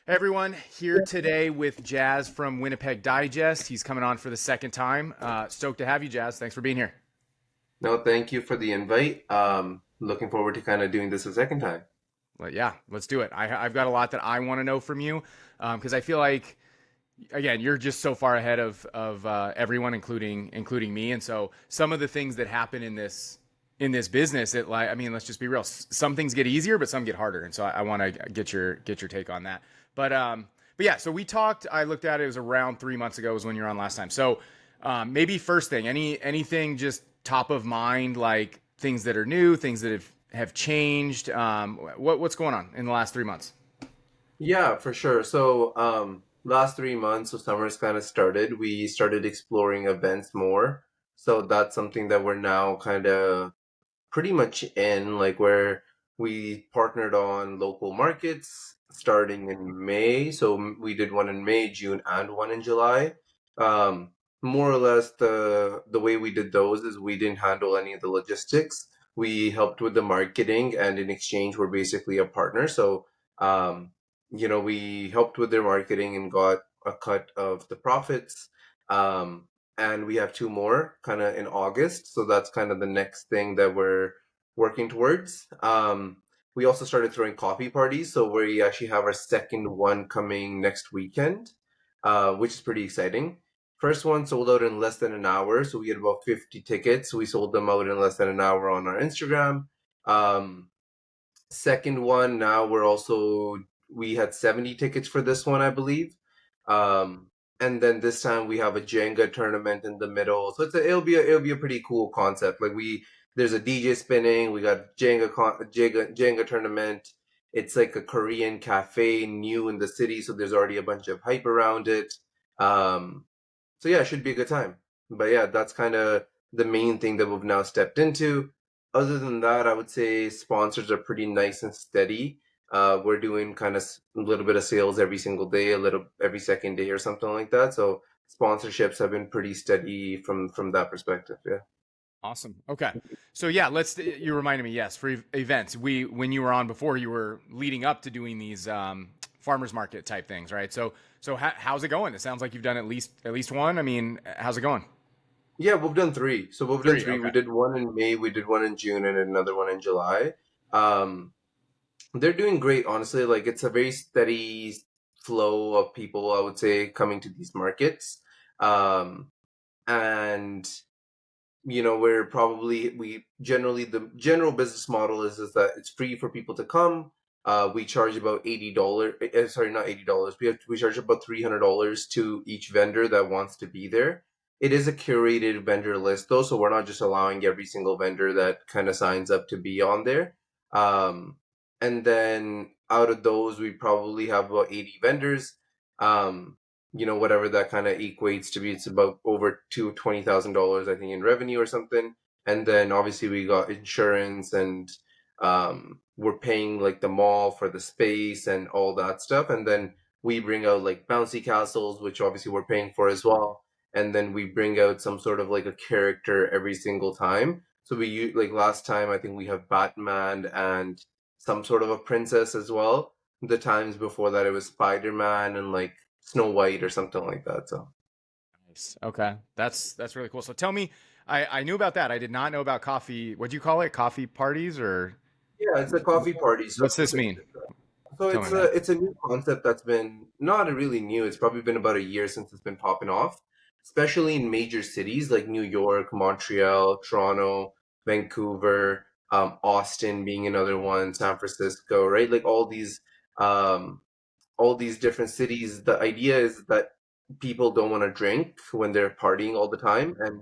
Hey everyone, here today with Jazz from Winnipeg Digest. He's coming on for the second time. Stoked to have you, Jazz. Thanks for being here. No, thank you for the invite. Looking forward to kind of doing this a second time. Well, yeah, let's do it. I've got a lot that I want to know from you because I feel like, again, you're just so far ahead of everyone, including me. And so some of the things that happen in this business, let's just be real. Some things get easier, but some get harder. And so I want to get your take on that. But yeah, so we talked. I looked at it. It was around 3 months ago. Was when you were on last time. So maybe first thing, anything just top of mind, like things that are new, things that have changed. What's going on in the last 3 months? Yeah, for sure. So, last 3 months, so summer's kind of started. We started exploring events more. So that's something that we're now kind of pretty much in, like where we partnered on local markets starting in May. So we did one in May, June, and one in July. Um, More or less the way we did those is we didn't handle any of the logistics. We helped with the marketing, and in exchange, we're basically a partner. So, um, we helped with their marketing and got a cut of the profits. Um, and we have two more kind of in August. So that's kind of the next thing that we're working towards. We also started throwing coffee parties, so we actually have our second one coming next weekend, which is pretty exciting. First one sold out in less than an hour, so we had about 50 tickets. We sold them out in less than an hour on our Instagram. Um, Second one, now we had 70 tickets for this one, I believe. Um, and then this time we have a Jenga tournament in the middle. So it'll be a pretty cool concept. There's a DJ spinning, we got Jenga tournament. It's like a Korean cafe new in the city, so there's already a bunch of hype around it. Um, so yeah, it should be a good time. But yeah, that's kind of the main thing that we've now stepped into. Other than that, I would say sponsors are pretty nice and steady. We're doing kind of a little bit of sales every single day, a little every second day or something like that. So sponsorships have been pretty steady from that perspective. Yeah. Awesome. Okay. So yeah, you reminded me, yes, for events. When you were on before, you were leading up to doing these farmers market type things, right? So how's it going? It sounds like you've done at least one. I mean, how's it going? Yeah, we've done three. So we've done Three. three. We Okay. did one in May, we did one in June, and another one in July. Um, They're doing great, honestly. Like it's a very steady flow of people, I would say, coming to these markets. Um, and we generally the general business model is that it's free for people to come. We charge about $80. Sorry, not $80. We charge about $300 to each vendor that wants to be there. It is a curated vendor list though, so we're not just allowing every single vendor that kind of signs up to be on there. Um, and then out of those, we probably have about 80 vendors. Um, whatever that kind of equates to be, it's about over to $20,000, I think, in revenue or something. And then obviously we got insurance and we're paying like the mall for the space and all that stuff. And then we bring out like bouncy castles, which obviously we're paying for as well. And then we bring out some sort of like a character every single time. So like last time, I think we have Batman and some sort of a princess as well. The times before that, it was Spider-Man and like Snow White or something like that. So Nice. Okay. That's really cool. So tell me, I knew about that. I did not know about coffee. What do you call it? Coffee parties or yeah, it's a coffee party. So what's this mean? so Tell me it's about a it. it's a new concept that's been not a really new. It's probably been about a year since it's been popping off, especially in major cities like New York, Montreal, Toronto, Vancouver, Austin being another one, San Francisco, right? Like um, all these different cities. The idea is that people don't want to drink when they're partying all the time, and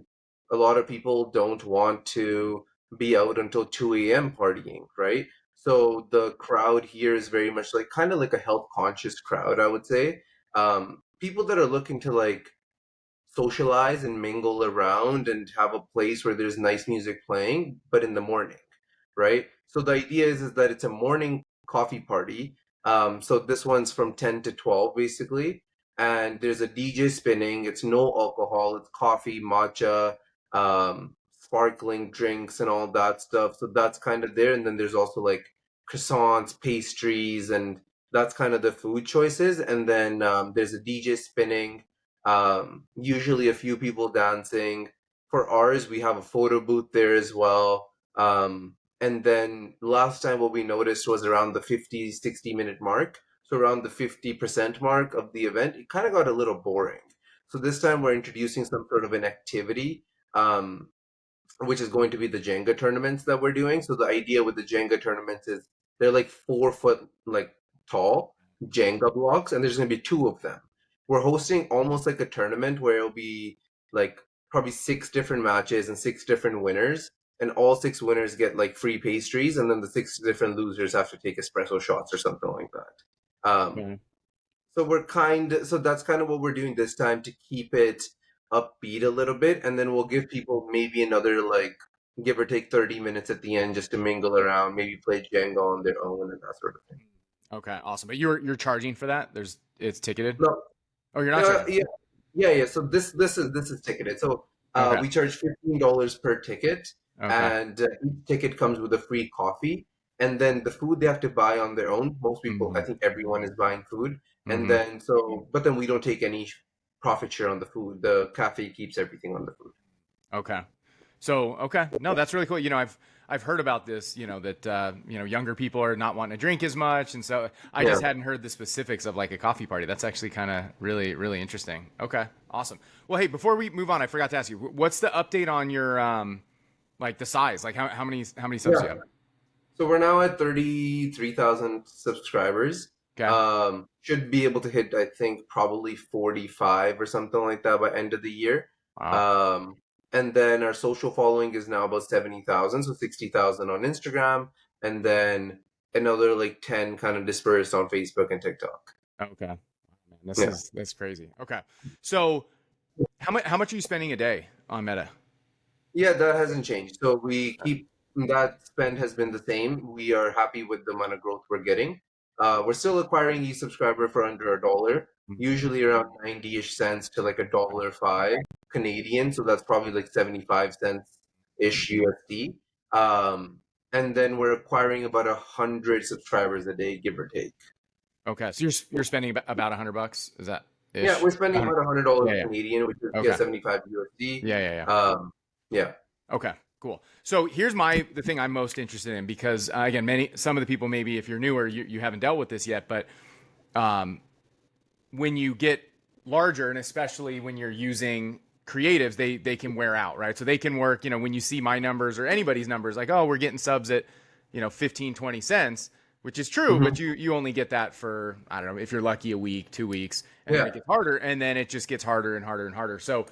a lot of people don't want to be out until 2 a.m. partying, right? So the crowd here is very much like kind of like a health conscious crowd, I would say. People that are looking to like socialize and mingle around and have a place where there's nice music playing, but in the morning, right? So the idea is that it's a morning coffee party. So this one's from 10 to 12 basically. And there's a DJ spinning. It's no alcohol. It's coffee, matcha, sparkling drinks, and all that stuff. So that's kind of there. And then there's also like croissants, pastries, and That's kind of the food choices. And then there's a DJ spinning, usually a few people dancing. For ours, we have a photo booth there as well. And then last time what we noticed was around the 50, 60-minute mark. So around the 50% mark of the event, it kind of got a little boring. So this time we're introducing some sort of an activity. Um, which is going to be the Jenga tournaments that we're doing. So the idea with the Jenga tournaments is they're like 4 foot like tall Jenga blocks, and there's going to be two of them. We're hosting almost like a tournament where it'll be like probably 6 different matches and 6 different winners, and all 6 winners get like free pastries, and then the 6 different losers have to take espresso shots or something like that. Okay. So that's kind of what we're doing this time to keep it upbeat a little bit, and then we'll give people maybe another like give or take 30 minutes at the end just to mingle around, maybe play Jenga on their own and that sort of thing. Okay, awesome. But you're charging for that? It's ticketed? No, Oh, you're not charging. yeah, yeah. So this is ticketed. So Okay. we charge $15 per ticket, Okay. and each ticket comes with a free coffee, and then the food they have to buy on their own. Most people, I Hmm. think, everyone is buying food, and Hmm. then but then we don't take any profit share on the food. The cafe keeps everything on the food. Okay. So, okay. No, that's really cool. I've heard about this, that younger people are not wanting to drink as much, and so I Yeah. just hadn't heard the specifics of like a coffee party. That's actually kind of really really interesting. Okay. Awesome. Well, hey, before we move on, I forgot to ask you, what's the update on your like the size? Like how many subs do you Yeah. have? So we're now at 33,000 subscribers. Okay. Should be able to hit, I think, probably 45 or something like that by end of the year. Wow. Um, and then our social following is now about 70,000, so 60,000 on Instagram, and then another like 10 kind of dispersed on Facebook and TikTok. Okay. Man, Yeah. that's crazy. Okay. So, how much are you spending a day on Meta? Yeah, that hasn't changed. So we keep that spend has been the same. We are happy with the amount of growth we're getting. We're still acquiring each subscriber for under $1, usually around 90-ish cents to like $1.05 Canadian. So that's probably like 75 cents ish USD. Um, and then we're acquiring about 100 subscribers a day, give or take. Okay, so you're spending about $100. Is that Yeah, ish? we're spending about $100 Yeah, yeah. Canadian, which is yeah Okay. 75 USD. Yeah, yeah, yeah. Yeah. Okay, cool. So here's the thing I'm most interested in because again, some of the people maybe if you're newer, you haven't dealt with this yet, but um, when you get larger and especially when you're using creatives, they can wear out, right? So they can work, when you see my numbers or anybody's numbers, like, oh, we're getting subs at, 15, 20 cents, which is true, but Hmm. you only get that for, I don't know, if you're lucky, a week, 2 weeks, and then Yeah. it gets harder, and then it just gets harder and harder and harder. So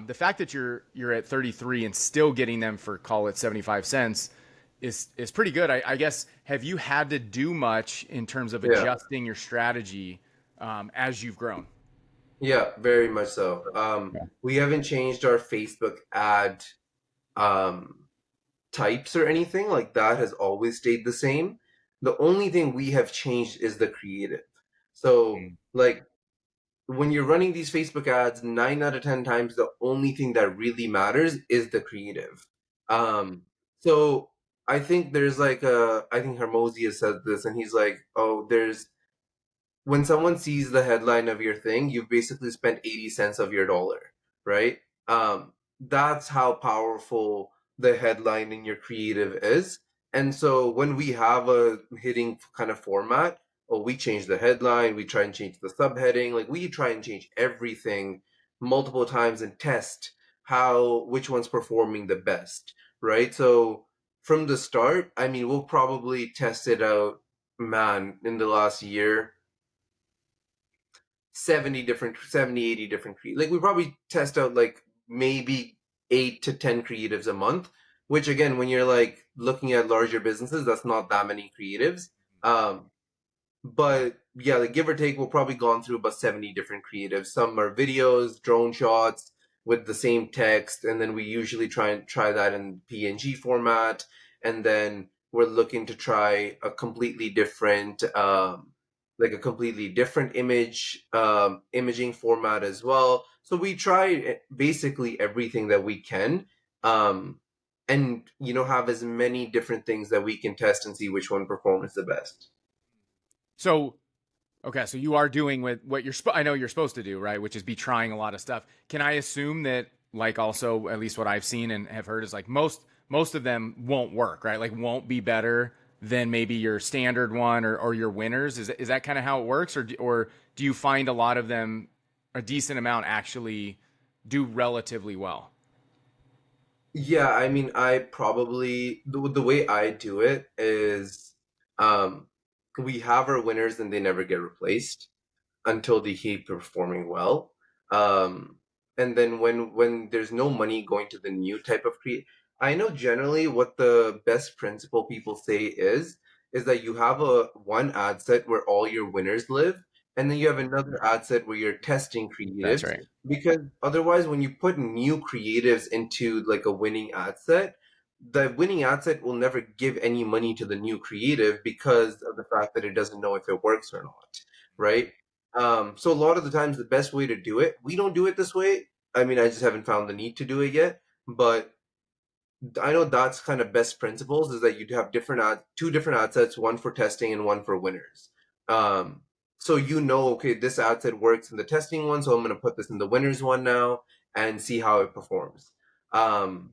the fact that you're at 33 and still getting them for call it 75 cents is pretty good. I guess have you had to do much in terms of Yeah. adjusting your strategy as you've grown? Yeah, very much so. Yeah. We haven't changed our Facebook ad um, types or anything like that has always stayed the same. The only thing we have changed is the creative. So, Mm. like when you're running these Facebook ads, 9 out of 10 times, the only thing that really matters is the creative. Um, so I think there's like I think Hermosia said this, and he's like, oh, there's when someone sees the headline of your thing, you've basically spent 80 cents of your dollar, right? That's how powerful the headline in your creative is. And so when we have a hitting kind of format, we change the headline, we try and change the subheading, like we try and change everything multiple times and test which one's performing the best, right? So from the start, I mean, we'll probably test it out, man, in the last year 70, 80 different like we probably test out like maybe 8 to 10 creatives a month, which again when you're like looking at larger businesses, that's not that many creatives. um but yeah, like give or take, we'll probably gone through about 70 different creatives. Some are videos, drone shots with the same text, and then we usually try that in PNG format, and then we're looking to try a completely different imaging format as well. So we try basically everything that we can, um and have as many different things that we can test and see which one performs the best. So Okay, so you are doing what I know you're supposed to do, right? Which is be trying a lot of stuff. Can I assume that, like, also at least what I've seen and have heard is like most of them won't work, right? Like, won't be better than maybe your standard one or your winners. Is that kind of how it works, or do you find a lot of them, a decent amount, actually do relatively well? Yeah, I mean, I probably the way I do it is um we have our winners and they never get replaced until they keep performing well. Um, and then when there's no money going to the new type of create, I know generally what the best principle people say is that you have a one ad set where all your winners live, and then you have another ad set where you're testing That's creatives. right. Because otherwise, when you put new creatives into like a winning ad set, the winning ad set will never give any money to the new creative because of the fact that it doesn't know if it works or not, right? So a lot of the times, the best way to do it, we don't do it this way. I mean, I just haven't found the need to do it yet. But I know that's kind of best principles is that you'd have two different ad sets, one for testing and one for winners. Um, so okay, this ad set works in the testing one, so I'm going to put this in the winners one now and see how it performs. Um,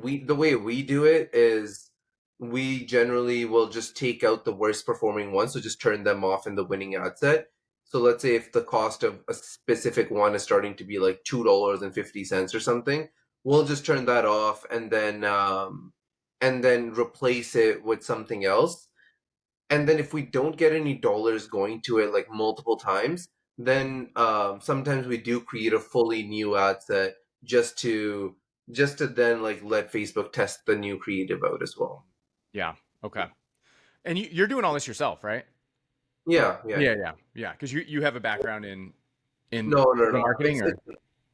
the way we do it is we generally will just take out the worst performing ones, so just turn them off in the winning ad set. So let's say if the cost of a specific one is starting to be like $2.50 or something, we'll just turn that off and then replace it with something else. And then if we don't get any dollars going to it like multiple times, then sometimes we do create a fully new ad set just to then like let Facebook test the new creative out as well. Yeah. Okay. And you're doing all this yourself, right? Yeah, yeah, Yeah, yeah. yeah, yeah. Because you have a background in No, no, digital no. marketing, or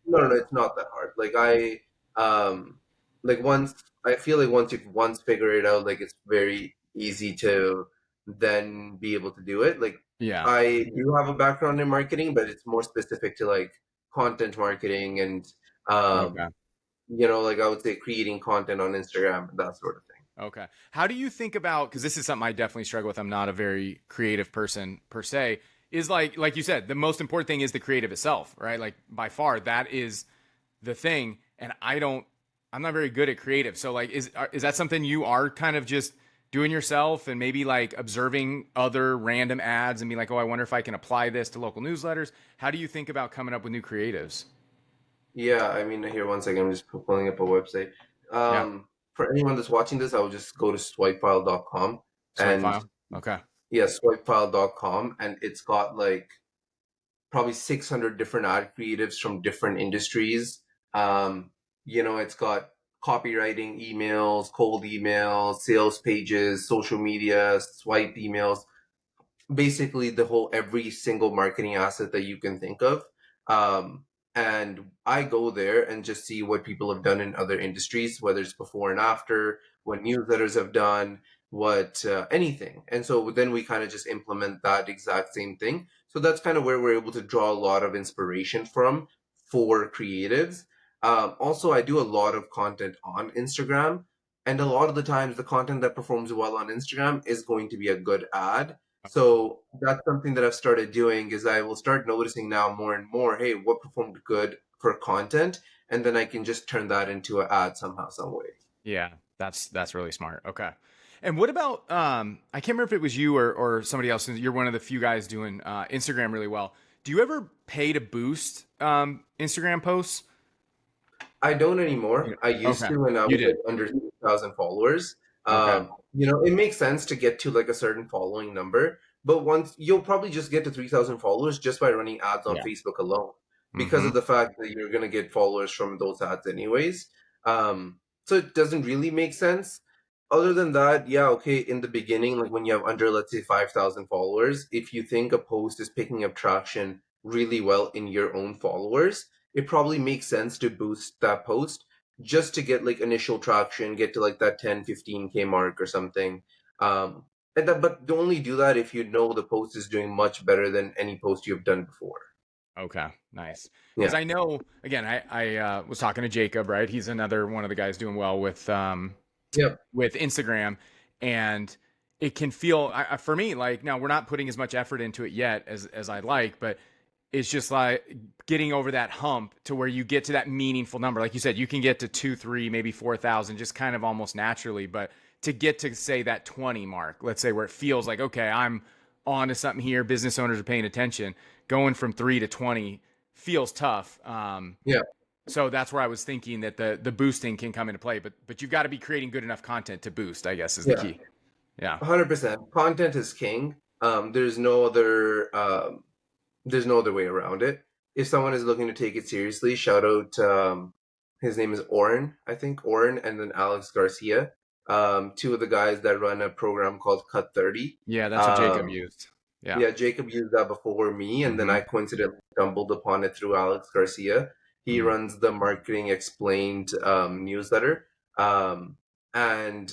No, no, no, it's not that hard. Um, like once I feel like once you figure it out, like it's very easy to then be able to do it. Like yeah. I do have a background in marketing, but it's more specific to like content marketing and Okay. um, like I would say creating content on Instagram and that sort of thing. Okay. How do you think about, because this is something I definitely struggle with. I'm not a very creative person per se. Is like you said, the most important thing is the creative itself, right? Like by far, that is the thing. And I'm not very good at creative. So like, is that something you are kind of just doing yourself and maybe like observing other random ads and be like, oh, I wonder if I can apply this to local newsletters? How do you think about coming up with new creatives? Yeah, I mean, here, one second, I'm just pulling up a website. Yeah. For anyone that's watching this, I will just go to swipefile.com Swipe and file. Okay. yeah, swipefile.com, and it's got like probably 600 different ad creatives from different industries. Um, it's got copywriting, emails, cold emails, sales pages, social media, swipe emails, basically the whole every single marketing asset that you can think of. Um, and I go there and just see what people have done in other industries, whether it's before and after, what newsletters have done, what anything. And so then we kind of just implement that exact same thing. So that's kind of where we're able to draw a lot of inspiration from for creatives. Also, I do a lot of content on Instagram. And a lot of the times, the content that performs well on Instagram is going to be a good ad, so that's something that I've started doing is I will start noticing now more and more, hey, what performed good for content, and then I can just turn that into an ad somehow, some way. Yeah, that's really smart. Okay. And what about I can't remember if it was you or somebody else. You're one of the few guys doing Instagram really well. Do you ever pay to boost Instagram posts? I don't anymore. Yeah. I used Okay. to when I You was like did. under 3,000 followers. Okay. It makes sense to get to like a certain following number, but once you'll probably just get to 3,000 followers just by running ads on Yeah. Facebook alone because Mm-hmm. of the fact that you're going to get followers from those ads anyways. So it doesn't really make sense. Other than that, yeah, okay, in the beginning, like when you have under, let's say, 5,000 followers, if you think a post is picking up traction really well in your own followers, it probably makes sense to boost that post just to get like initial traction, get to like that 10, 15K mark or something. Um, but only do that if you know the post is doing much better than any post you've done before. Okay. Nice. Because Yeah. I know again, I was talking to Jacob, right? He's another one of the guys doing well with Yep. Instagram, and it can feel for me like now we're not putting as much effort into it yet as I'd like, but it's just like getting over that hump to where you get to that meaningful number. Like you said, you can get to 2, 3, maybe 4,000 just kind of almost naturally, but to get to say that 20 mark, let's say where it feels like, okay, I'm on to something here. Business owners are paying attention. Going from 3 to 20 feels tough. Yeah, So that's where I was thinking that the boosting can come into play, but you've got to be creating good enough content to boost, I guess is the yeah, key. Yeah. 100%. Content is king. There's no other there's no other way around it. If someone is looking to take it seriously, shout out. His name is Oren, I think Oren, and then Alex Garcia. Two of the guys that run a program called Cut 30. Yeah, that's what Jacob Um, used. Yeah. yeah, Jacob used that before me, and then Mm-hmm. I coincidentally stumbled upon it through Alex Garcia. He Mm-hmm. runs the Marketing Explained newsletter, and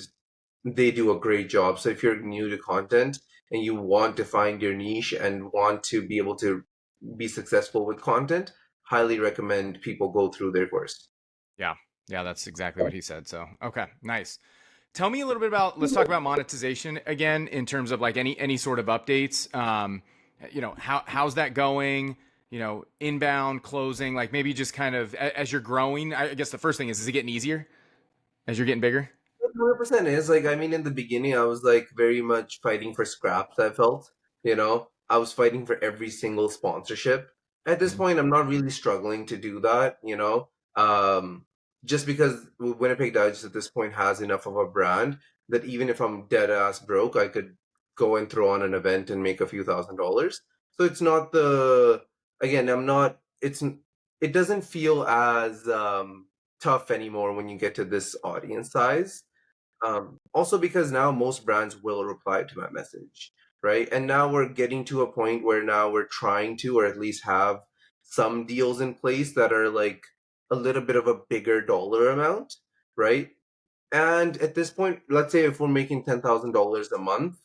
they do a great job. So if you're new to content and you want to find your niche and want to be able to be successful with content, highly recommend people go through their course. Yeah. Yeah, that's exactly what he said. So, okay, nice. Tell me a little bit about, let's talk about monetization again in terms of like any sort of updates. How's that going? Inbound, closing, like maybe just kind of as you're growing. I guess the first thing is it getting easier as you're getting bigger? 100% is like, I mean, in the beginning, I was like very much fighting for scraps. I felt, I was fighting for every single sponsorship. At this Mhm. point, I'm not really struggling to do that, just because Winnipeg Digest at this point has enough of a brand that even if I'm dead ass broke, I could go and throw on an event and make a few $1,000s. So it's not again, it doesn't feel as tough anymore when you get to this audience size. Also because now most brands will reply to my message, right? And now we're getting to a point where now we're trying to, or at least have some deals in place that are like a little bit of a bigger dollar amount, right? And at this point, let's say if we're making $10,000 a month,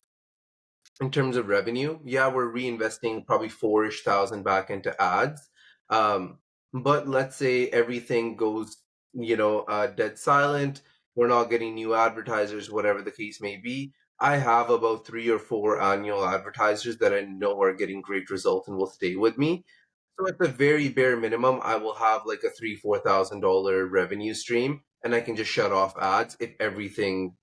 in terms of revenue, yeah, we're reinvesting probably 4-ish thousand back into ads. Um, but let's say everything goes, dead silent. We're not getting new advertisers, whatever the case may be. I have about 3 or 4 annual advertisers that I know are getting great results and will stay with me. So at the very bare minimum, I will have like a $3-4 thousand revenue stream, and I can just shut off ads if everything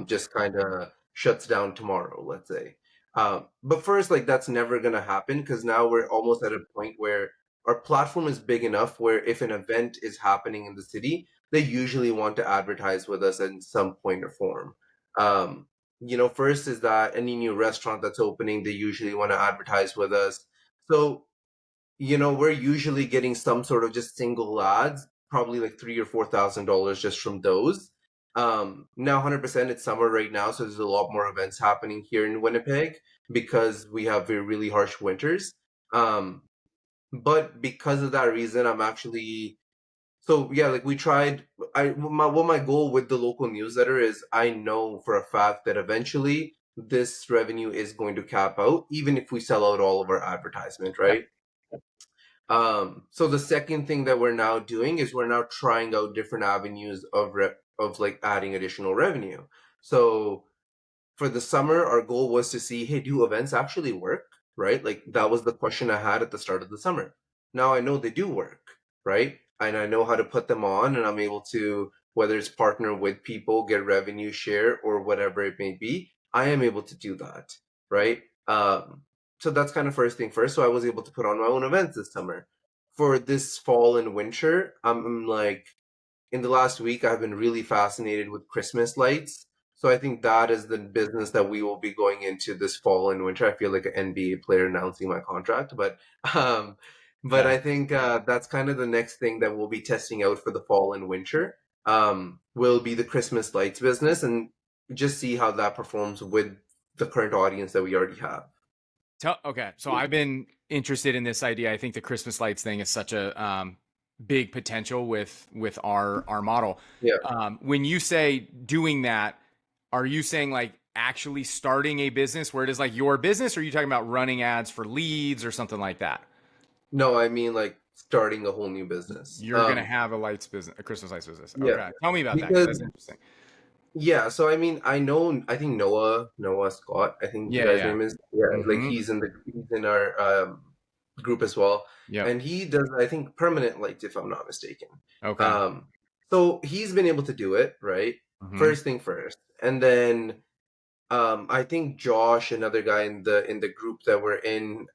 just kind of shuts down tomorrow, let's say. But first, like that's never gonna happen because now we're almost at a point where our platform is big enough where if an event is happening in the city, they usually want to advertise with us in some point or form. Um, first is that any new restaurant that's opening, they usually want to advertise with us. So we're usually getting some sort of just single ads, probably like $3 or $4 thousand just from those. Now 100% it's summer right now, so there's a lot more events happening here in Winnipeg because we have really harsh winters. Um, but because of that reason, I'm actually so yeah, like we tried. My goal with the local newsletter is I know for a fact that eventually this revenue is going to cap out, even if we sell out all of our advertisement, Yeah. right? So the second thing that we're now doing is we're now trying out different avenues of like adding additional revenue. So for the summer, our goal was to see, hey, do events actually work? Right? Like that was the question I had at the start of the summer. Now I know they do work, right? And I know how to put them on, and I'm able to, whether it's partner with people, get revenue share, or whatever it may be, I am able to do that, right? So that's kind of first thing first. So I was able to put on my own events this summer. For this fall and winter, I'm like in the last week, I've been really fascinated with Christmas lights. So I think that is the business that we will be going into this fall and winter. I feel like an NBA player announcing my contract, um, but Yeah. I think that's kind of the next thing that we'll be testing out for the fall and winter. Will be the Christmas lights business and just see how that performs with the current audience that we already have. Okay, so I've been interested in this idea. I think the Christmas lights thing is such a big potential with our model. Yeah. When you say doing that, are you saying like actually starting a business where it is like your business, or are you talking about running ads for leads or something like that? No, I mean like starting a whole new business. You're gonna have a lights business, a Christmas lights business. Yeah, Okay, tell me about that because because that's interesting. Yeah, so I mean, I think Noah Scott, I think the Yeah, guy's yeah. name is. Yeah, like Mm-hmm. he's in our group as well, Yep. and he does, I think, permanent lights, if I'm not mistaken. Okay. Um, so he's been able to do it, right? Mm-hmm. First thing first, and then I think Josh, another guy in the group that we're in,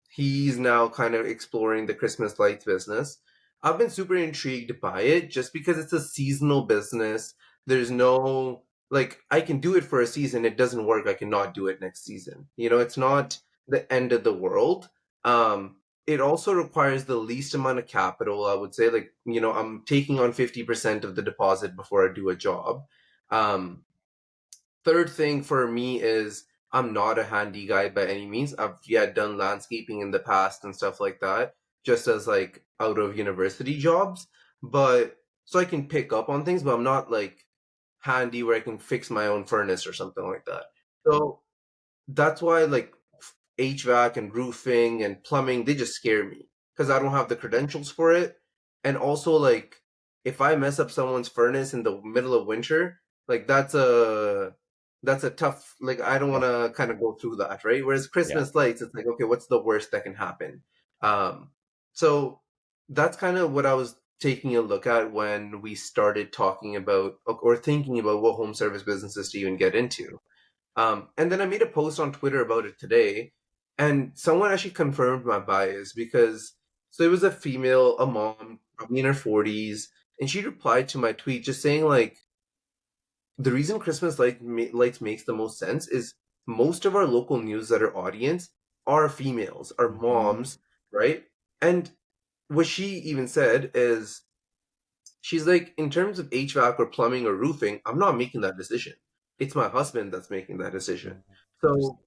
he's now kind of exploring the Christmas lights business. I've been super intrigued by it just because it's a seasonal business. There's no like I can do it for a season. It doesn't work. I cannot do it next season. You know, it's not the end of the world. Um, it also requires the least amount of capital, I would say. Like, you know, I'm taking on 50% of the deposit before I do a job. Um, Third thing for me is I'm not a handy guy by any means. I've done landscaping in the past and stuff like that, just as like out of university jobs. But so I can pick up on things, but I'm not like handy where I can fix my own furnace or something like that. So that's why like HVAC and roofing and plumbing, they just scare me because I don't have the credentials for it. And also like if I mess up someone's furnace in the middle of winter, like that's a tough, like I don't want Yep. to kind of go through that, right? Whereas Yeah. Christmas lights, it's like, okay, what's the worst that can happen? Um so that's kind of what I was taking a look at when we started talking about or thinking about what home service businesses to even get into. And then I made a post on Twitter about it today, and someone actually confirmed my bias because so it was a female, a mom, probably in her 40s, and she replied to my tweet just saying like the reason lights makes the most sense is most of our local newsletter audience are females, are Mm-hmm. moms, right? And what she even said is she's like, in terms of HVAC or plumbing or roofing, I'm not making that decision. It's my husband that's making that decision. Interesting.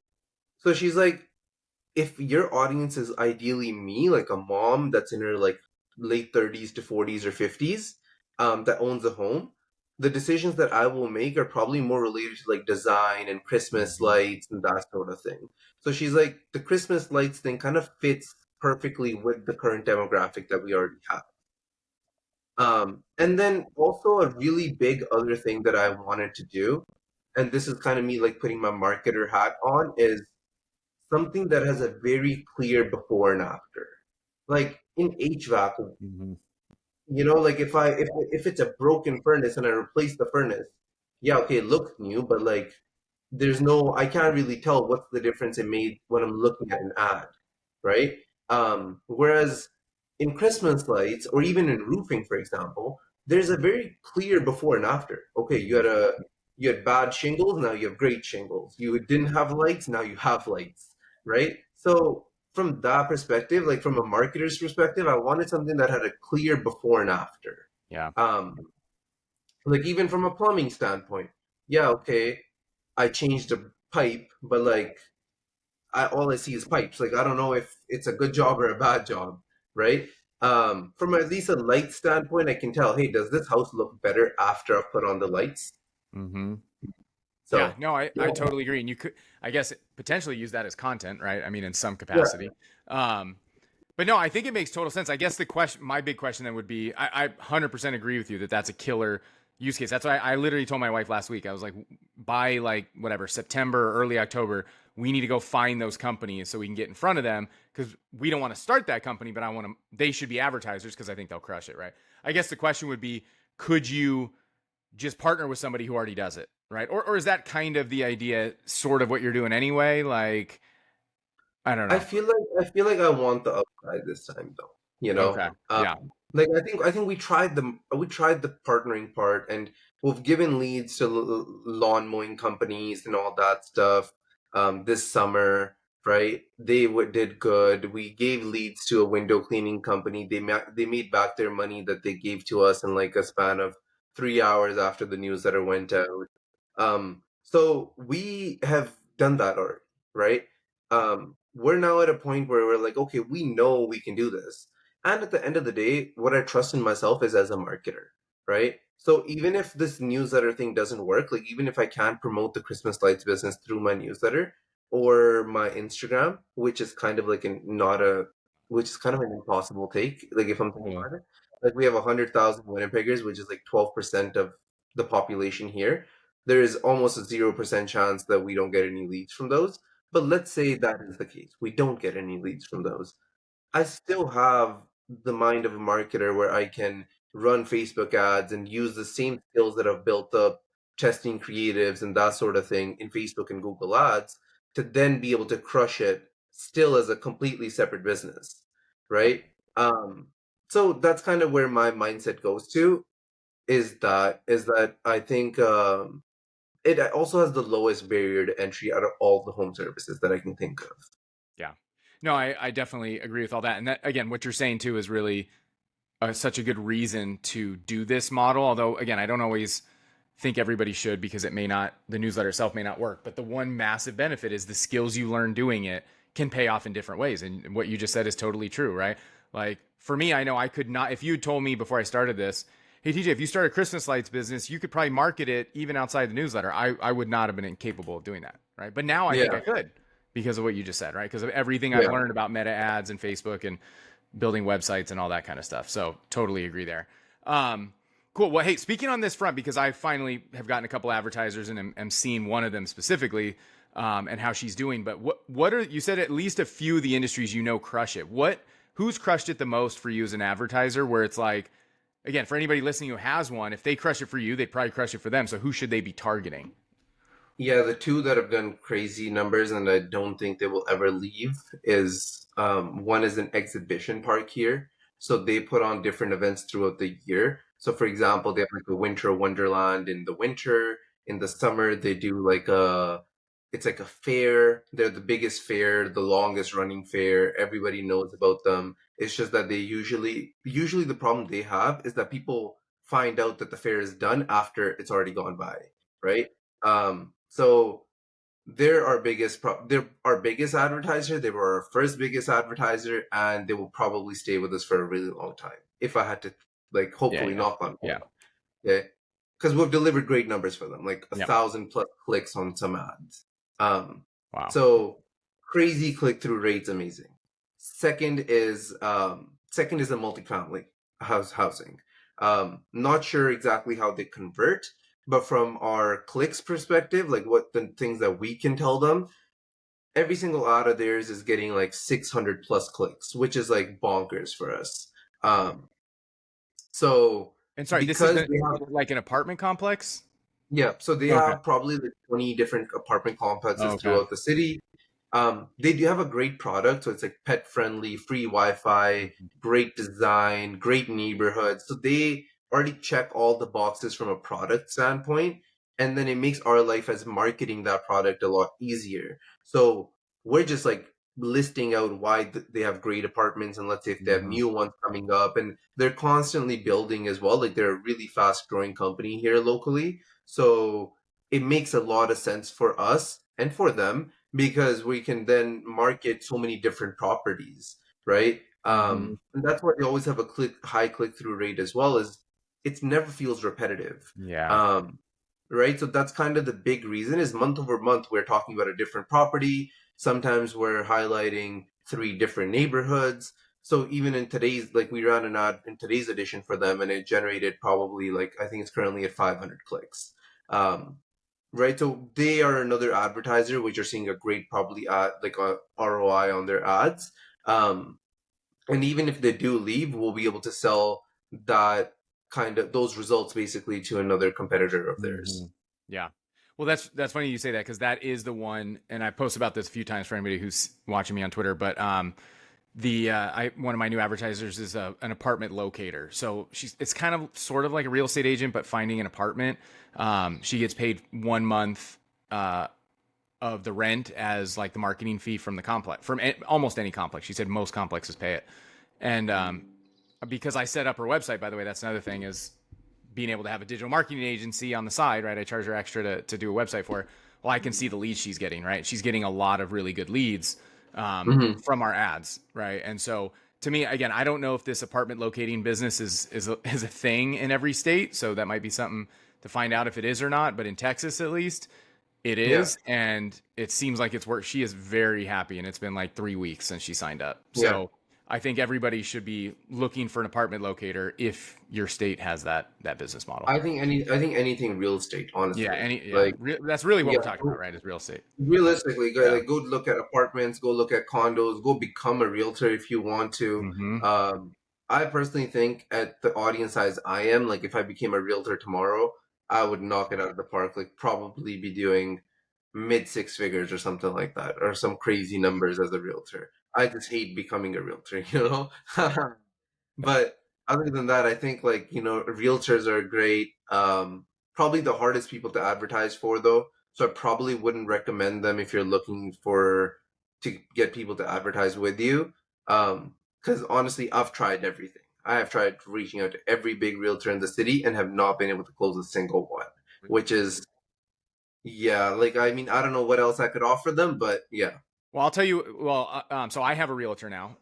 So she's like, if your audience is ideally me, like a mom that's in her like late 30s to 40s or 50s, that owns a home, the decisions that I will make are probably more related to like design and Christmas Mm-hmm. lights and that sort of thing. So she's like, the Christmas lights thing kind of fits perfectly with the current demographic that we already have. And then also a really big other thing that I wanted to do, and this is kind of me like putting my marketer hat on, is something that has a very clear before and after. Like in HVAC, Mm-hmm. you know, like if it's a broken furnace and I replace the furnace, yeah, okay, it looks new, but like there's no I can't really tell what's the difference it made when I'm looking at an ad, right? Whereas in Christmas lights or even in roofing, for example, there's a very clear before and after. Okay, Mm-hmm. you had bad shingles, now you have great shingles. You didn't have lights, now you have lights, right? So from that perspective, like from a marketer's perspective, I wanted something that had a clear before and after. Yeah. Um, like even from a plumbing standpoint, yeah, okay, I changed a pipe, but like all I see is pipes. Like I don't know if it's a good job or a bad job, right? From at least a light standpoint, I can tell, hey, does this house look better after I put on the lights? Mm-hmm. Yeah, So no, I yeah, totally agree. And you could, I guess, potentially use that as content, right? I mean, in some yeah, capacity. Um, but no, I think it makes total sense. I guess the question, my big question then would be, I 100% agree with you that that's a killer use case. That's why I literally told my wife last week, I was like, by like whatever, September, or early October, we need to go find those companies so we can get in front of them because we don't want to start that company, but I want to, they should be advertisers because I think they'll crush it, right? I guess the question would be, could you just partner with somebody who already does it, right? Or is that kind of the idea, sort of what you're doing anyway? Like, I don't know. I feel like I want the upside this time though. You know, Okay. Yeah. like I think we tried the partnering part, and we've given leads to lawn mowing companies and all that stuff. This summer, right? Did good. We gave leads to a window cleaning company. They made back their money that they gave to us in like a span of 3 hours after the newsletter went out. So we have done that already, right? We're now at a point where we're like, okay, we know we can do this. And at the end of the day, what I trust in myself is as a marketer, right? So even if this newsletter thing doesn't work, like even if I can't promote the Christmas lights business through my newsletter or my Instagram, which is kind of like which is kind of an impossible take. Like if I'm thinking Totally. about it, like we have 100,000 Winnipeggers, which is like 12% of the population here, there is almost a 0% chance that we don't get any leads from those. But let's say that is the case. We don't get any leads from those. I still have the mind of a marketer where I can run Facebook ads and use the same skills that I've built up testing creatives and that sort of thing in Facebook and Google Ads to then be able to crush it still as a completely separate business, right? Um, so that's kind of where my mindset goes to is that I think it also has the lowest barrier to entry out of all the home services that I can think of. Yeah. No, I definitely agree with all that. And that, again, what you're saying too is really such a good reason to do this model. Although, again, I don't always think everybody should because it may not, the newsletter itself may not work. But the one massive benefit is the skills you learn doing it can pay off in different ways. And what you just said is totally true, right? Like for me, I know I could not, if you had told me before I started this, hey, TJ, if you start a Christmas lights business, you could probably market it even outside the newsletter. I would not have been incapable of doing that, right? But now I think I Yeah, could because of what you just said, right? Because of everything I've yeah. learned about meta ads and Facebook and building websites and all that kind of stuff. So totally agree there. Um, cool. Well, hey, speaking on this front, because I finally have gotten a couple advertisers and am seeing one of them specifically and how she's doing. But what are you said at least a few of the industries crush it. Who's crushed it the most for you as an advertiser? Where it's like, again, for anybody listening who has one, if they crush it for you, they probably crush it for them. So who should they be targeting? Yeah, the two that have done crazy numbers and I don't think they will ever leave is one is an exhibition park here. So they put on different events throughout the year. So for example, they have like a winter wonderland in the winter. In the summer, they do like a it's like a fair. They're the biggest fair, the longest running fair. Everybody knows about them. It's just that they usually the problem they have is that people find out that the fair is done after it's already gone by, right? So they're our biggest advertiser. They were our first biggest advertiser, and they will probably stay with us for a really long time. If I had to, like, Yeah, hopefully yeah, knock on wood, yeah, yeah, because we've delivered great numbers for them, like a yeah. 1,000 plus clicks on some ads. Um, Wow. so crazy click through rates, amazing. Second is a multifamily housing. Not sure exactly how they convert, but from our clicks perspective, like what the things that we can tell them, every single ad of theirs is getting like 600 plus clicks, which is like bonkers for us. Um, so And sorry, this is because they have like an apartment complex. yeah, so they Okay. have probably like 20 different apartment complexes Okay. throughout the city. They do have a great product, so it's like pet friendly, free Wi-Fi, great design, great neighborhood. So they already check all the boxes from a product standpoint, and then it makes our life as marketing that product a lot easier. So we're just like listing out why they have great apartments, and let's say if they have Mm-hmm. new ones coming up, and they're constantly building as well. Like they're a really fast growing company here locally, so it makes a lot of sense for us and for them because we can then market so many different properties, right? Mm-hmm. And that's why they always have a high click through rate as well. Is it never feels repetitive, Yeah. um, right? So that's kind of the big reason. Is month over month we're talking about a different property. Sometimes we're highlighting three different neighborhoods. So even in today's, like we ran an ad in today's edition for them, and it generated probably like I think it's currently at 500 clicks. Um, Right, so they are another advertiser which are seeing a great probably like a ROI on their ads. Um, and even if they do leave, we'll be able to sell that kind of those results basically to another competitor of Mm-hmm. theirs. Yeah. Well, that's funny you say that because that is the one, and I post about this a few times for anybody who's watching me on Twitter. But the I one of my new advertisers is an apartment locator. So it's kind of sort of like a real estate agent, but finding an apartment. She gets paid 1 month of the rent as like the marketing fee from the complex, from almost any complex. She said most complexes pay it, and because I set up her website, by the way, that's another thing is being able to have a digital marketing agency on the side, right? I charge her extra to do a website for her. Well, I can see the leads she's getting, right? She's getting a lot of really good leads Hmm. from our ads, right? And so to me, again, I don't know if this apartment locating business is a thing in every state. So that might be something to find out if it is or not. But in Texas, at least, it Yeah, is, and it seems like it's worked. She is very happy, and it's been like 3 weeks since she signed up. yeah. So I think everybody should be looking for an apartment locator if your state has that business model. I think anything real estate, Yeah, honestly. any yeah, Like, that's really what yeah, we're talking about, right? Is real estate. realistically, Yeah. go look at apartments, go look at condos, go become a realtor if you want to. Mm-hmm. Um, I personally think at the audience size I am, like if I became a realtor tomorrow, I would knock it out of the park. Like probably be doing mid six figures or something like that, or some crazy numbers as a realtor. I just hate becoming a realtor, you know? But other than that, I think like, realtors are great. Probably the hardest people to advertise for though. So I probably wouldn't recommend them if you're looking for to get people to advertise with you. Because honestly, I've tried everything. I have tried reaching out to every big realtor in the city and have not been able to close a single one, which is, yeah, like, I mean, I don't know what else I could offer them, but yeah. Well, I'll tell you. Well, so I have a realtor now,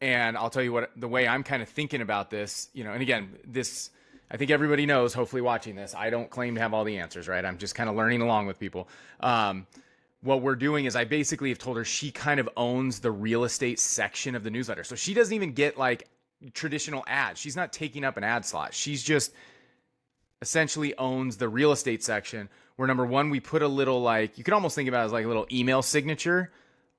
and I'll tell you what the way I'm kind of thinking about this. And again, this I think everybody knows. Hopefully, watching this, I don't claim to have all the answers, right? I'm just kind of learning along with people. What we're doing is I basically have told her she kind of owns the real estate section of the newsletter, so she doesn't even get like traditional ads. She's not taking up an ad slot. She's just essentially owns the real estate section where number one, we put a little like you could almost think about it as like a little email signature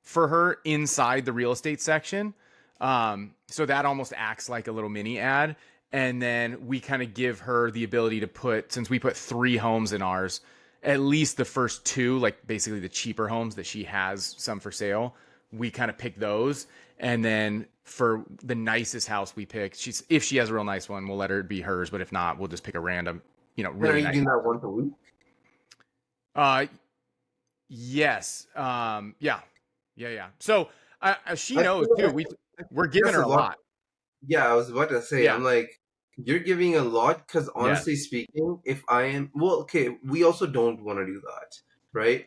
for her inside the real estate section. So that almost acts like a little mini ad. And then we kind of give her the ability to put, since we put 3 homes in ours, at least the first 2, like basically the cheaper homes that she has some for sale, we kind of pick those. And then for the nicest house we pick, if she has a real nice one, we'll let her be hers. But if not, we'll just pick a random, And are really you nice. doing that once a week? Uh, yes. Yeah. So she I knows feel, too. I feel We're giving that's her a a lot. lot. Yeah, I was about to say, Yeah. I'm like, you're giving a lot because Yeah. honestly speaking, if I am, well, okay, we also don't want to do that, right?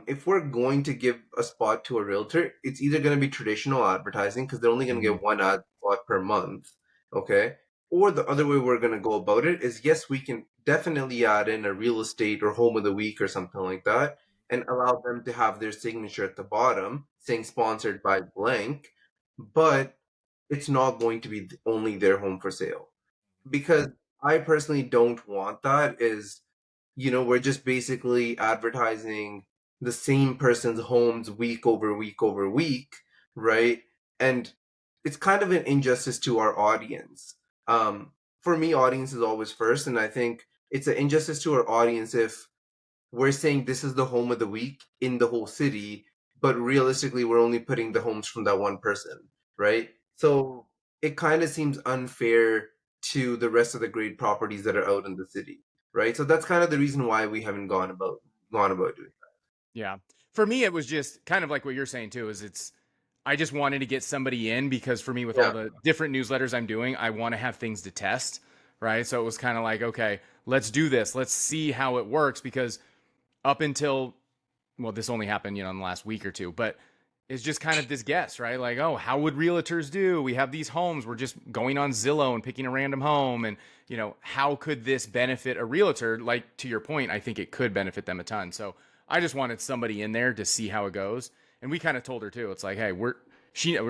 If we're going to give a spot to a realtor, it's either going to be traditional advertising because they're only going to Hmm. get one ad spot per month, okay? Or the other way we're going to go about it is yes, we can definitely add in a real estate or home of the week or something like that and allow them to have their signature at the bottom saying sponsored by blank, but it's not going to be only their home for sale because I personally don't want that is we're just basically advertising the same person's homes week over week over week, right? And it's kind of an injustice to our audience. For me, audience is always first, and I think it's an injustice to our audience if we're saying this is the home of the week in the whole city, but realistically, we're only putting the homes from that one person, right? So it kind of seems unfair to the rest of the great properties that are out in the city, right? So that's kind of the reason why we haven't gone about doing Yeah. For me, it was just kind of like what you're saying too, I just wanted to get somebody in because for me, with all that. the different newsletters I'm doing, I want to have things to test. Right. So it was kind of like, okay, let's do this. Let's see how it works because up until well, this only happened, in the last week or two, but it's just kind of this guess, right? Like, oh, how would realtors do? We have these homes. We're just going on Zillow and picking a random home. And, how could this benefit a realtor? Like, to your point, I think it could benefit them a ton. So I just wanted somebody in there to see how it goes. And we kind of told her too. It's like, hey, we're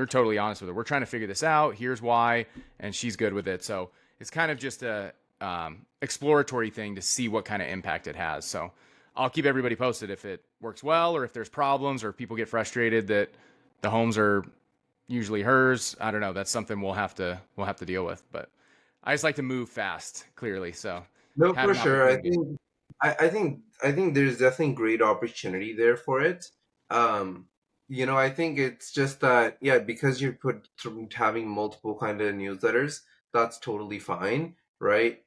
totally honest with her. We're trying to figure this out. Here's why. And she's good with it. So it's kind of just a exploratory thing to see what kind of impact it has. So I'll keep everybody posted if it works well or if there's problems or if people get frustrated that the homes are usually hers. I don't know. That's something we'll have to deal with. But I just like to move fast, clearly. So No, had for an sure. opportunity. I think there's definitely great opportunity there for it. Um, I think it's just that, yeah, because you're put through having multiple kind of newsletters, that's totally fine, right?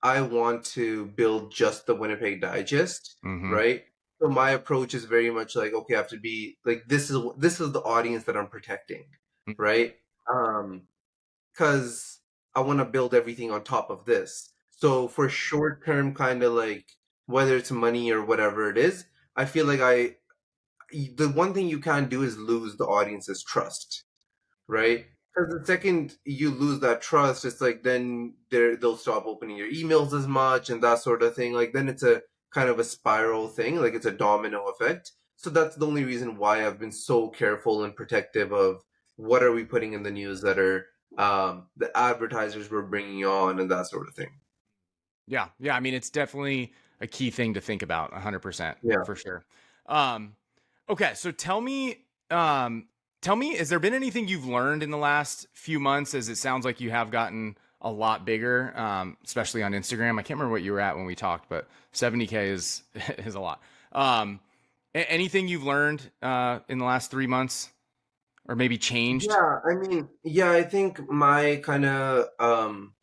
I want to build just the Winnipeg Digest, Mm-hmm. right? So my approach is very much like, okay, I have to be like, this is the audience that I'm protecting, right? Um, because I want to build everything on top of this. So for short term, kind of like whether it's money or whatever it is, I feel like the one thing you can't do is lose the audience's trust, right? Because the second you lose that trust, it's like then they'll stop opening your emails as much and that sort of thing. Like then it's a kind of a spiral thing, like it's a domino effect. So that's the only reason why I've been so careful and protective of what are we putting in the newsletter, the advertisers we're bringing on, and that sort of thing. Yeah. Yeah. I mean, it's definitely a key thing to think about 100% Yeah. for sure. Um, okay. So tell me, has there been anything you've learned in the last few months, as it sounds like you have gotten a lot bigger, especially on Instagram? I can't remember what you were at when we talked, but 70K is, is a lot. Anything you've learned, in the last 3 months or maybe changed? Yeah, I mean, yeah, I think my kind of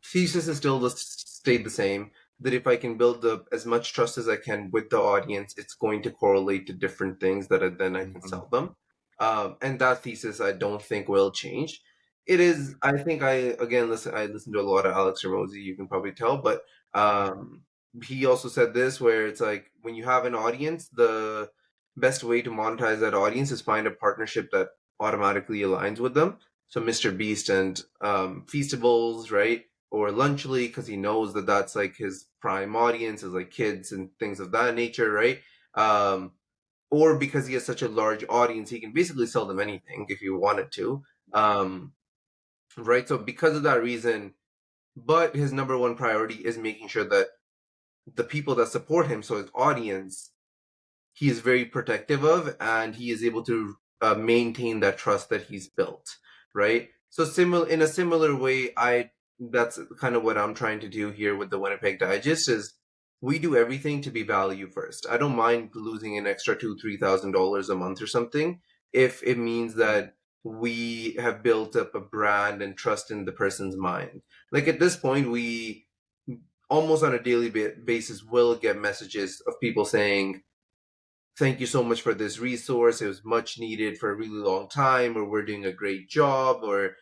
thesis is still stayed the same. That if I can build as much trust as I can with the audience, it's going to correlate to different things that then I can Mhm. sell them. And that thesis I don't think will change. It is, I think I listen to a lot of Alex Ramosi, you can probably tell, but um, he also said this where it's like when you have an audience, the best way to monetize that audience is find a partnership that automatically aligns with them. So Mr. Beast and Feastables, right? Or Lunchly, because he knows that that's like his prime audience is like kids and things of that nature, right? Um, or because he has such a large audience, he can basically sell them anything if he wanted to. Um, right? So because of that reason, but his number one priority is making sure that the people that support him, so his audience, he is very protective of, and he is able to maintain that trust that he's built, right? So similar in a similar way, I that's kind of what I'm trying to do here with the Winnipeg Digest is we do everything to be value first. I don't mind losing an extra $2,000-3,000 a month or something if it means that we have built up a brand and trust in the person's mind. Like at this point, we almost on a daily basis will get messages of people saying, thank you so much for this resource. It was much needed for a really long time, or we're doing a great job, or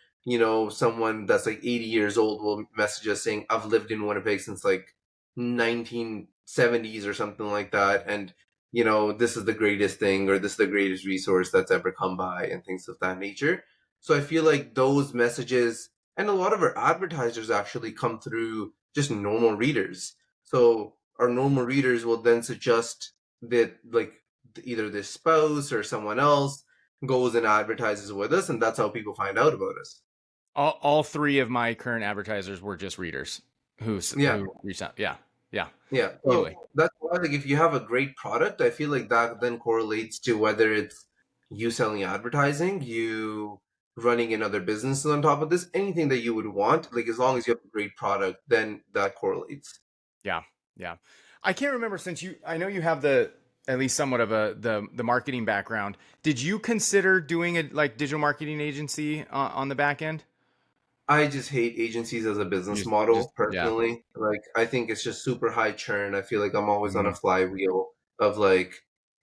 someone that's like 80 years old will message us saying, I've lived in Winnipeg since like 1970s or something like that, and this is the greatest thing, or this is the greatest resource that's ever come by, and things of that nature. So I feel like those messages and a lot of our advertisers actually come through just normal readers. So our normal readers will then suggest that like either their spouse or someone else goes and advertises with us, and that's how people find out about us. All three of my current advertisers were just readers Yeah, who reached out. Yeah. Yeah. yeah. So Totally. that's why, like, if you have a great product, I feel like that then correlates to whether it's you selling advertising, you running another business on top of this, anything that you would want. Like, as long as you have a great product, then that correlates. Yeah. Yeah. I can't remember, since I know you have the at least somewhat of the marketing background. Did you consider doing a like digital marketing agency on the back end? I just hate agencies as a You business just model yeah. personally. Like I think it's just super high churn. I feel like I'm always on a Mhm. flywheel of like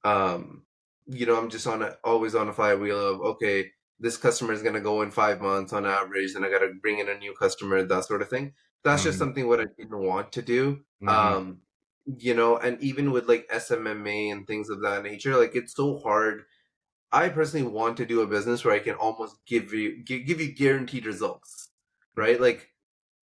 um I'm just always on a flywheel of okay, this customer is gonna go in 5 months on average, and I gotta bring in a new customer, that sort of thing. That's just Mhm. something what I didn't want to do. Mhm. And even with like SMMA and things of that nature, like it's so hard. I personally want to do a business where I can almost give you guaranteed results, right? Like,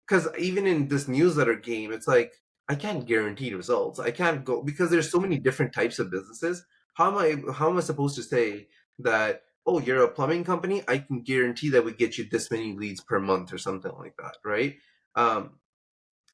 because even in this newsletter game, it's like I can't guarantee results. I can't go because there's so many different types of businesses. How am I supposed to say that? Oh, you're a plumbing company. I can guarantee that we get you this many leads per month or something like that, right? Um,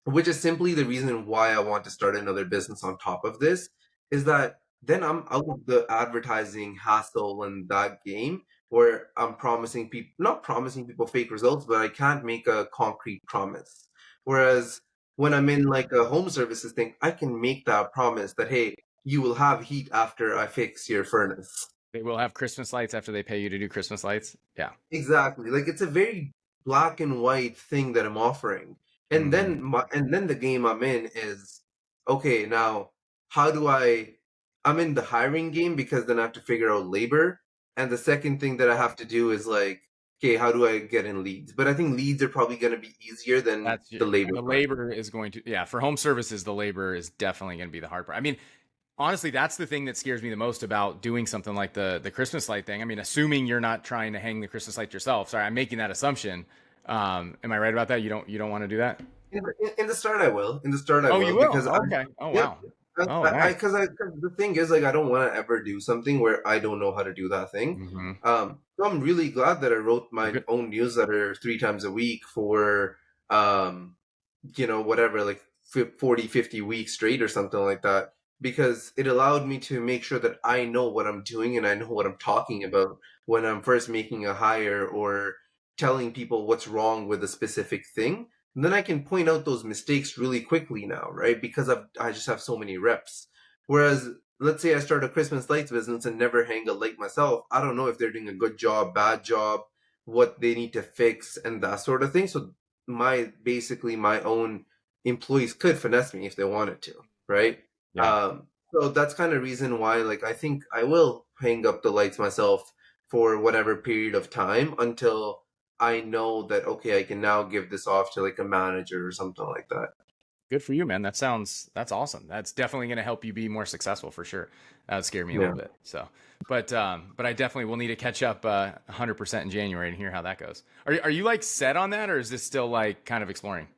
which is simply the reason why I want to start another business on top of this, is that then I'm out of the advertising hassle and that game where I'm promising people, not promising people fake results, but I can't make a concrete promise. Whereas when I'm in like a home services thing, I can make that promise that, hey, you will have heat after I fix your furnace. They will have Christmas lights after they pay you to do Christmas lights. Yeah. Exactly. Like it's a very black and white thing that I'm offering. Mhm. And then the game I'm in is okay, now how do I'm in the hiring game because then I have to figure out labor. And the second thing that I have to do is like, okay, how do I get in leads? But I think leads are probably going to be easier than That's the labor the part. labor is going to, yeah, for home services, the labor is definitely going to be the hard part. I mean, honestly, that's the thing that scares me the most about doing something like the Christmas light thing. I mean, assuming you're not trying to hang the Christmas light yourself. Sorry, I'm making that assumption. Am I right about that? You don't want to do that? In the start, I will. In the start, I Oh, you will will. because Oh, okay. Oh, yeah, wow. Oh, nice. 'Cause the thing is, like, I don't want to ever do something where I don't know how to do that thing. Mm-hmm. So I'm really glad that I wrote Well, my good. own newsletter 3 times a week for, um, whatever, like 40, 50 weeks straight or something like that, because it allowed me to make sure that I know what I'm doing and I know what I'm talking about when I'm first making a hire or telling people what's wrong with a specific thing. And then I can point out those mistakes really quickly now, right? Because I just have so many reps. Whereas, let's say I start a Christmas lights business and never hang a light myself. I don't know if they're doing a good job, bad job, what they need to fix, and that sort of thing. So basically my own employees could finesse me if they wanted to, right? Yeah. So that's kind of reason why, like, I think I will hang up the lights myself for whatever period of time until I know that okay, I can now give this off to like a manager or something like that. Good for you, man. That's awesome. That's definitely going to help you be more successful for sure. That would scare me a Yeah. little bit. So, but I definitely will need to catch up 100% in January and hear how that goes. Are you like set on that, or is this still like kind of exploring?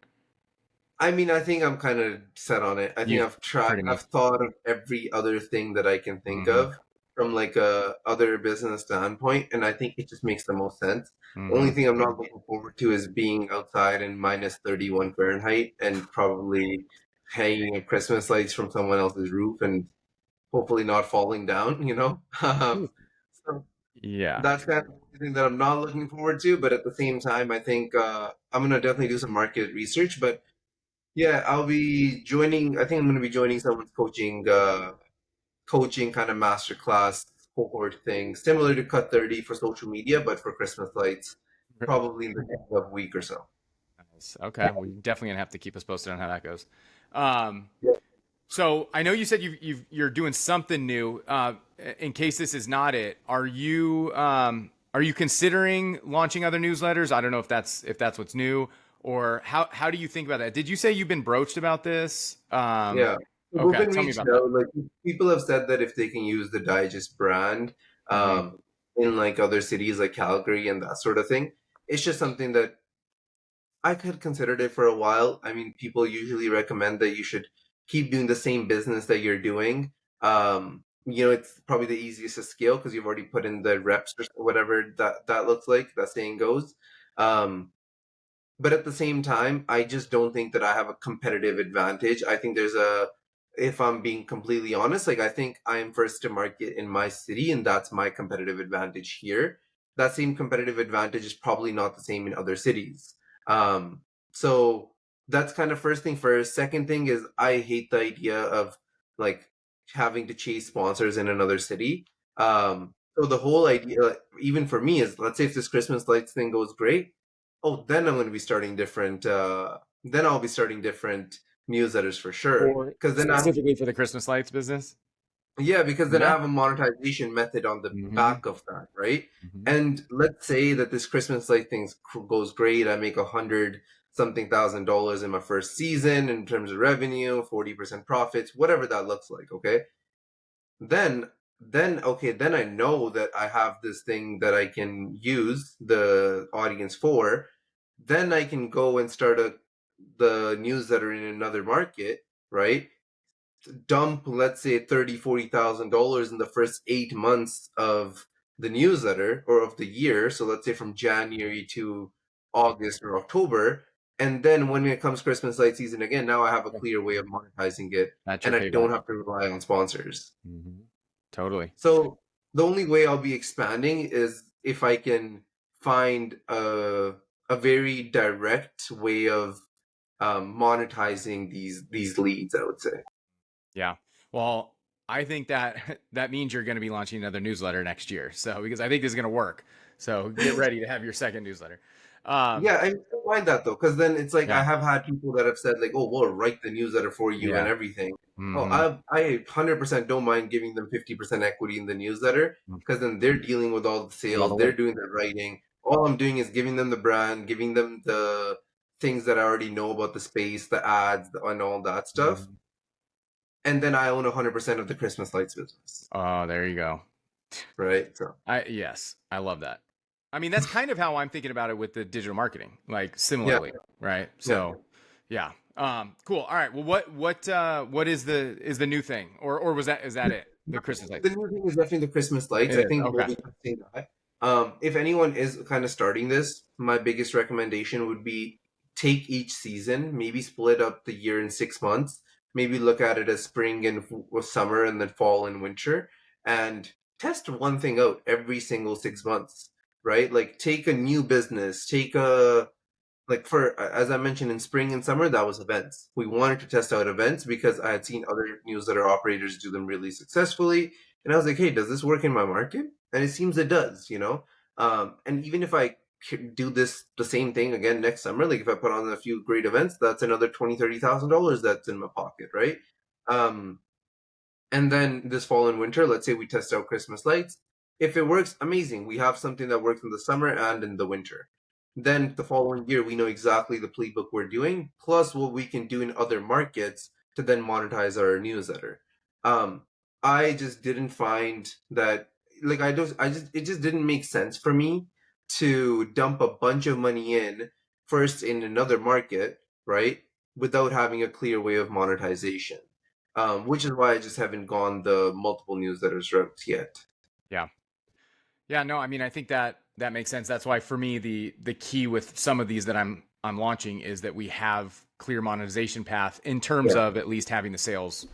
I mean, I think I'm kind of set on it. I think You pretty I've much. thought of every other thing that I can think Mm-hmm. of from like a other business standpoint, and I think it just makes the most sense. Only Mm-hmm. thing I'm not looking forward to is being outside in minus 31 Fahrenheit and probably hanging Christmas lights from someone else's roof and hopefully not falling down, you know? So Yeah. that's kind of the thing that I'm not looking forward to, but at the same time, I think I'm gonna definitely do some market research, but yeah, I'll be joining. I think I'm going to be joining someone's coaching kind of masterclass cohort thing, similar to Cut 30 for social media, but for Christmas lights, probably in the next week or so. Nice. Okay. Well, you're definitely gonna have to keep us posted on how that goes. Um, Yeah. so I know you said you're doing something new. In case this is not it, are you considering launching other newsletters? I don't know if that's what's new, or how do you think about that? Did you say you've been broached about this? Yeah. So we've Okay, been tell me reached about that. out. Like people have said that if they can use the Digest brand Mm-hmm. um, in like other cities like Calgary and that sort of thing, it's just something that I had considered it for a while. I mean, people usually recommend that you should keep doing the same business that you're doing. It's probably the easiest to scale because you've already put in the reps or whatever that looks like. That saying goes. Um, but at the same time, I just don't think that I have a competitive advantage. I think if I'm being completely honest, like I think I am first to market in my city, and that's my competitive advantage here. That same competitive advantage is probably not the same in other cities. So that's kind of first thing first. Second thing is I hate the idea of like having to chase sponsors in another city. So the whole idea, like, even for me, is let's say if this Christmas lights thing goes great, oh, then I'm going to be starting different. Then I'll be starting different newsletters for sure. For Because specifically for the Christmas lights business. yeah, because then I Yeah. have a monetization method on the Mm-hmm. back of that, right? Mm-hmm. And let's say that this Christmas light thing goes great. I make 100 something thousand dollars in my first season in terms of revenue, 40% profits, whatever that looks like. Okay, then then I know that I have this thing that I can use the audience for. Then I can go and start the newsletter in another market, right? Dump, let's say, 30, 40 thousand dollars in the first 8 months of the newsletter or of the year. So let's say from January to August or October. And then when it comes Christmas light season again, now I have a clear way of monetizing it That's your and I payback. don't have to rely on sponsors. Mm-hmm. Totally. So the only way I'll be expanding is if I can find a very direct way of monetizing these leads, I would say. Yeah. Well, I think that that means you're going to be launching another newsletter next year. So because I think this is going to work. So get ready to have your second newsletter. Um, Yeah, I don't mind that though, because then it's like I yeah. have had people that have said like, "Oh, we'll write the newsletter for you and Yeah. everything." Oh, Mm-hmm. I 100% don't mind giving them 50% equity in the newsletter because then they're dealing with all the With all the sales, they're work. doing the writing. All I'm doing is giving them the brand, giving them the things that I already know about the space, the ads, and all that stuff. Mm-hmm. And then I own 100% of the Christmas lights business, Oh, there you go. right? So Yes, I love that. I mean, that's kind of how I'm thinking about it with the digital marketing, like yeah, similarly, right? yeah, So Yeah. Cool. All right. Well, what is the new thing, or is that it? The Christmas The lights. new thing is definitely the Christmas lights. It I is. think we'll Okay. be testing that. If anyone is kind of starting this, my biggest recommendation would be take each season, maybe split up the year in 6 months, maybe look at it as spring and summer and then fall and winter, and test one thing out every single 6 months, right? Like take a new business, take a like for as I mentioned in spring and summer, that was events. We wanted to test out events because I had seen other newsletter operators do them really successfully, and I was like, hey, does this work in my market? And it seems it does, you know. And even if I do this the same thing again next summer, like if I put on a few great events, that's another $20,000-$30,000 that's in my pocket, right? Um, and then this fall and winter, let's say we test out Christmas lights. If it works, amazing. We have something that works in the summer and in the winter. Then the following year, we know exactly the playbook we're doing, plus what we can do in other markets to then monetize our newsletter. Um, I just didn't find that like it just didn't make sense for me to dump a bunch of money in first in another market, right? Without having a clear way of monetization, which is why I just haven't gone the multiple newsletters route yet. Yeah. Yeah. No, I mean, I think that makes sense. That's why for me, the key with some of these that I'm launching is that we have clear monetization path in terms Yeah, of at least having the sales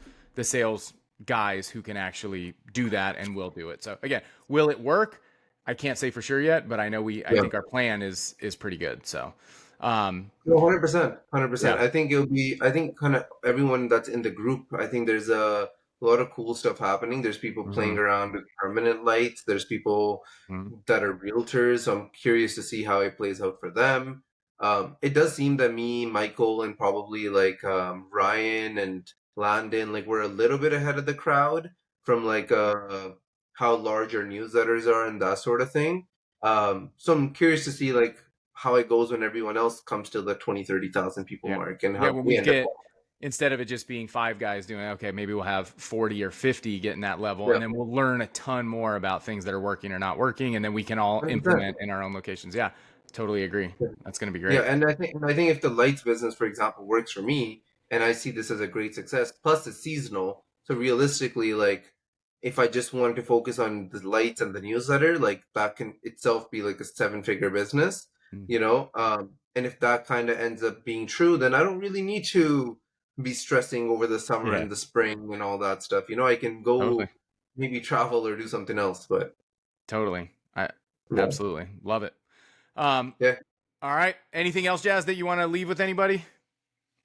guys who can actually do that and will do it. So again, will it work? I can't say for sure yet, but I yeah. think our plan is pretty good. So, um, No, 100%, 100%. yeah. I think it'll be. I think kind of everyone that's in the group. I think there's a lot of cool stuff happening. There's people Hmm. playing around with permanent lights. There's people Hmm. that are realtors. So I'm curious to see how it plays out for them. It does seem that me, Michael, and probably like Ryan and Landon, like we're a little bit ahead of the crowd from like how large our newsletters are and that sort of thing. So I'm curious to see like how it goes when everyone else comes to the 20, 30,000 people Yeah. mark and Yeah. how When we we end up. get, instead of it just being five guys doing, okay, maybe we'll have 40 or 50 getting that level, Yeah, and then we'll learn a ton more about things that are working or not working. And then we can all 100%. implement in our own locations. Yeah. Totally agree. That's going to be Yeah, great. and I think if the lights business, for example, works for me, and I see this as a great success, plus it's seasonal, so realistically, like if I just wanted to focus on the lights and the newsletter, like that can itself be like a seven-figure business, Mm. you know. And if that kind of ends up being true, then I don't really need to be stressing over the summer Yeah. and the spring and all that stuff. You know, I can Totally. go maybe travel or do something else, but Totally. I yeah, absolutely love it. Um, yeah. all right. Anything else, Jazz, that you want to leave with anybody?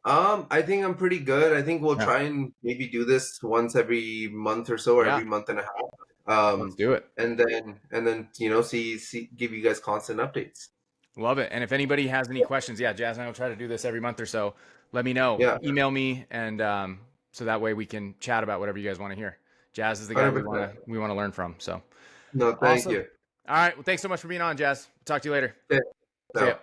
I think I'm pretty good. I think we'll Yeah. try and maybe do this once every month or so, or Yeah. every month and a half. Let's do it. And then see give you guys constant updates. Love it. And if anybody has any questions, yeah, Jazz and I will try to do this every month or so. Let me know. Yeah, Email me, and so that way we can chat about whatever you guys want to hear. Jazz is the guy 100%. we want to learn from. So No, thank awesome. you. All right. Well, thanks so much for being on, Jazz. Talk to you later. Okay, See ya. now.